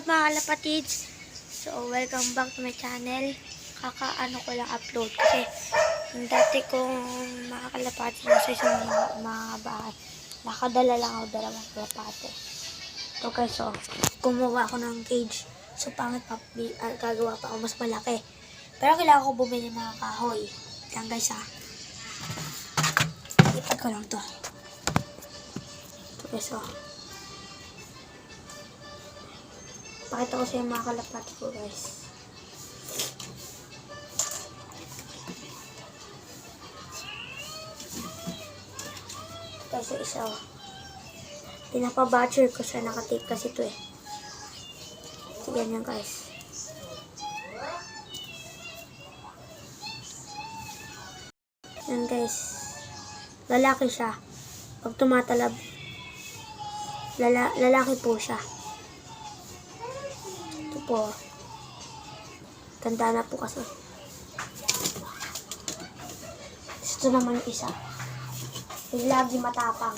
up mga kalapatids? So, welcome back to my channel. Kakaano ko lang upload kasi yung dati kong mga kalapatids sa isang mga bahay. Nakadala lang ako dalawang kalapate. So guys, so, gumawa ako ng cage. So, pangit pa, gagawa pa ako mas malaki. Pero kailangan ko bumili mga kahoy. Yan guys ipag ko lang to. So guys, so. Pakita ko sa yung mga kalapati ko guys. Kasi isa pinapa-butcher ko sa nakatape kasi ito eh. So ganyan guys. Yan guys. Lalaki siya. Pag tumatalab, lalaki po siya. Ito po. Tanda na po kasi. Ito naman yung isa. Yung lagi matapang.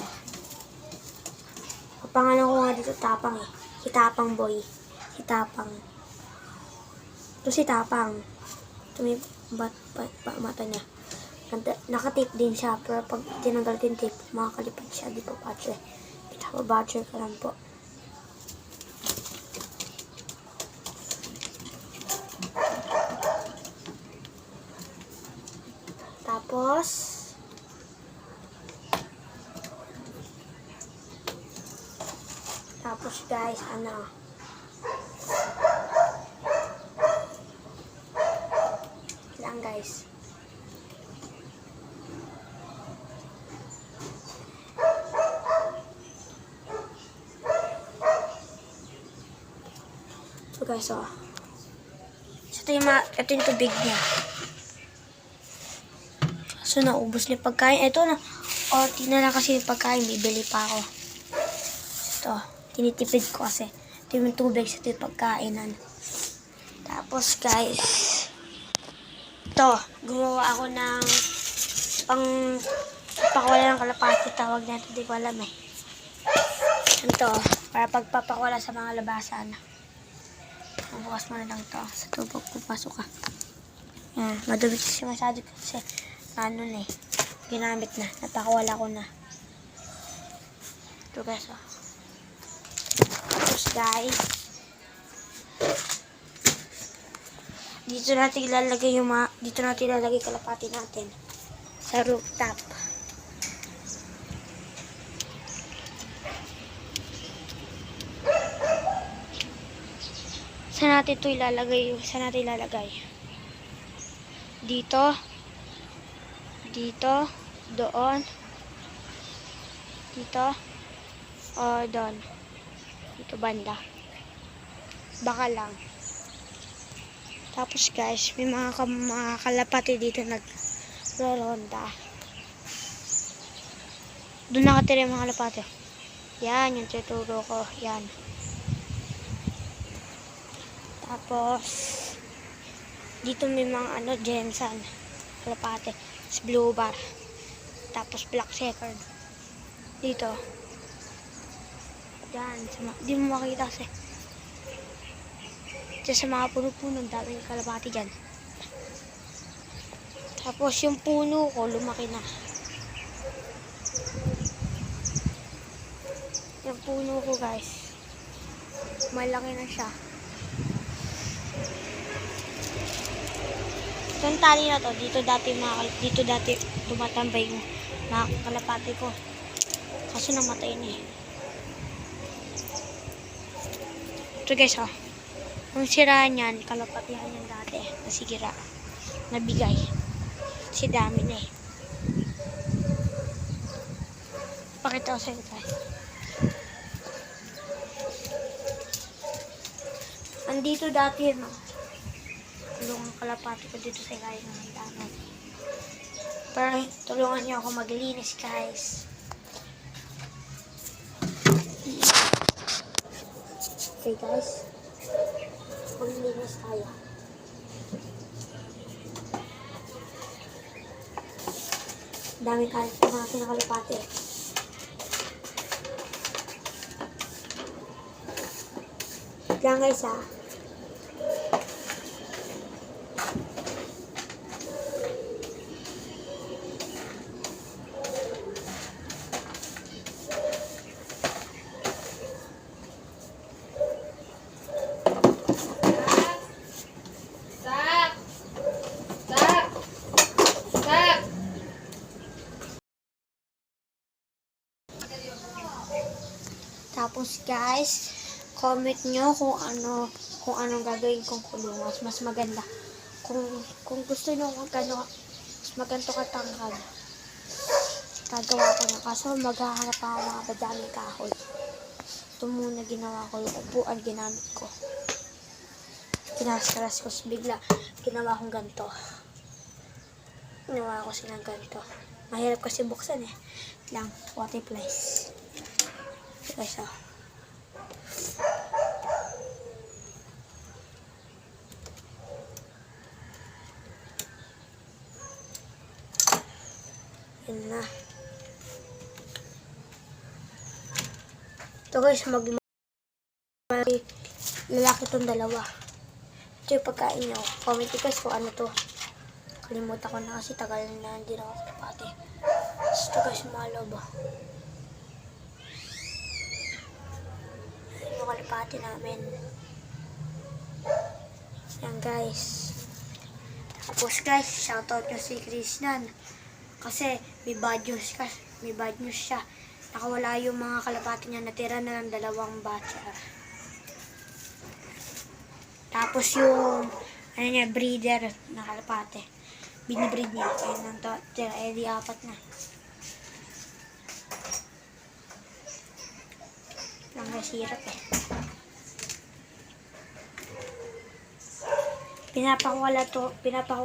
Kapangalan ko nga dito tapang eh. Si Tapang boy. Si Tapang. Ito si Tapang. Ito may mata niya. Nakatape din siya. Pero pag tinanggal ko yung tape, makakalipat siya. Di pa butcher. Butcher ka lang po. Tapos guys, lang guys. So guys, ito yung tubig niya. So naubos niya pagkain. Ito na, tingnan lang kasi yung pagkain, bibili pa ako. Ito, tinitipid ko kasi. Ito yung tubig sa ito yung pagkainan. Tapos guys, ito, gumawa ako ng pakawala ng kalapati. Tawag natin, hindi ko alam eh. Ito, para pagpapakawala sa mga labasan. Bukas mo na lang ito. Sa tubog, pupasok ka. Yan, madumi kasi masyado kasi ginamit na. Napakawala ko na. Ito guys, Tapos guys, dito natin ilalagay kalapati natin sa rooftop. Saan natin ilalagay? Dito, doon, dito, o doon. Dito banda. Baka lang. Tapos guys, may mga kalapati dito nagro-ronda. Doon nakatira yung mga kalapati. Yan, yung tuturo ko. Yan. Tapos, dito may mga Jensen. Kalapati. Blue bar. Tapos black checker. Dito. Yan. Di mo makita kasi. Diyan sa mga puno-puno, daming kalapati dyan. Tapos yung puno ko, lumaki na. Yung puno ko guys, malaki na siya. Itong tali na to, dito dati tumatambay yung mga kalapati ko. Kaso namatay na eh. Ito guys yung siraan yan, kalapatihan yan dati. Nasigira. Nabigay. Kasi dami na eh. Pakita ko sa inyo guys. Andito dati tulungan kalapati ko dito sa ilalim ng hagdanan. Pero tulungan niyo ako maglinis guys. Okay guys, maglinis tayo. Daming kalit na mga kinakalapati. Lang guys ha. Tapos guys, comment nyo kung anong gagawin kong kulungan. Mas maganda. Kung gusto nyo mas maganda katangkad. Gagawa ko na. Kaso maghahanap ako mga badaming kahoy. Ito muna ginawa ko. Yung upuan ginamit ko. Kinaskaras ko. Bigla ginawa kong ganito. Ginawa ko silang ganito. Mahirap kasi buksan eh. Lang, water plies. Guys, oh. Yan na. Ito guys, lalaki itong dalawa. Ito yung pagkain nyo. Comment guys kung ano to. Kalimutan ko na kasi tagal na hindi na ako kalapati. Ito guys, malo ba? Yung kalapati namin. Yan guys. Tapos guys, shoutout nyo si Krishnan. Kasi may bad news siya. Nakawala yung mga kalapati niya, natira na lang 2 batcher. Tapos yung breeder na kalapati. Binibreed niya. Ayun lang to. Di 4 na. Lang guys, hirap eh. Pinapakawala to.